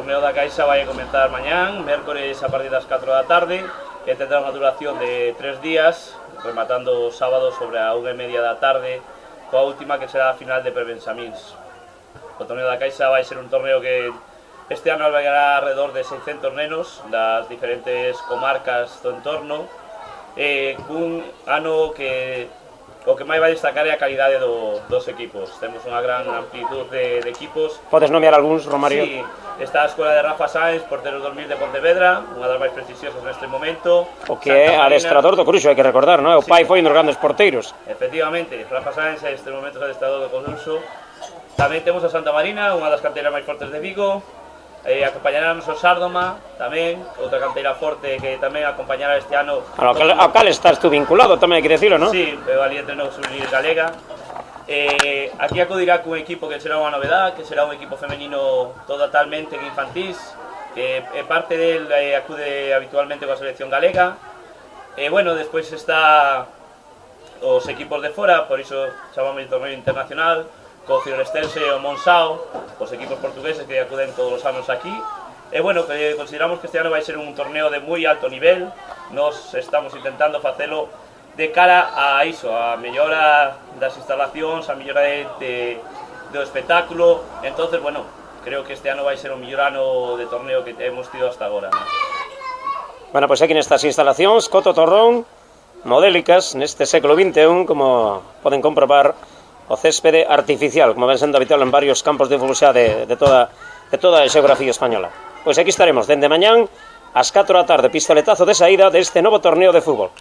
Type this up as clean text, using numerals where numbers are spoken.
torneo da Caixa vai comenzar mañán, mércores a partir das 4 da tarde, e tendrá unha duración de 3 días, rematando o sábado sobre a 1:30 da tarde, coa última que será a final de prebenxamíns. O torneo da Caixa vai ser un torneo que este ano albergará alrededor de 600 nenos das diferentes comarcas do entorno, cun ano que o que máis vai destacar é a calidade dos equipos. Temos unha gran amplitud de equipos. Podes nomear algúns, Romario? Sí, está a Escola de Rafa Sáenz, portero 2000 de Pontevedra, unha das máis prestixiosas neste momento. O que é adestrador do Coruxo, hai que recordar, non? O pai foi un dos grandes porteiros. Efectivamente, Rafa Sáenz é este momento o adestrador do Coruxo. Tamén temos a Santa Marina, unha das canteiras máis fortes de Vigo. Acompañarán o Sárdoma, tamén, outra canteira forte que tamén acompañará este ano. Ao cal estás tú vinculado, tamén hai que decirlo, non? Sí, eu ali entreno Sublir Galega. Aquí acudirá cun equipo que será unha novedad, que será un equipo femenino totalmente infantís, que parte del acude habitualmente coa selección galega. Bueno, despois está os equipos de fora, por iso chamamos de torneo internacional, co Cirestense e o Monsao, os equipos portugueses que acuden todos os anos aquí. Bueno, consideramos que este ano vai ser un torneo de moi alto nivel. Nos estamos intentando facelo de cara a iso, a mellora das instalacións, a mellora do espectáculo. Entonces, bueno, creo que este ano vai ser o mellor ano de torneo que hemos tido hasta agora. Bueno, pois aquí nestas instalacións, Coto Torrón, modélicas, neste século XXI, como poden comprobar, o céspede artificial, como ven sendo habitual en varios campos de fútbol xa de toda a xeografía española. Pois aquí estaremos, dende mañán, ás 4 da tarde, pistoletazo de saída deste novo torneo de fútbol.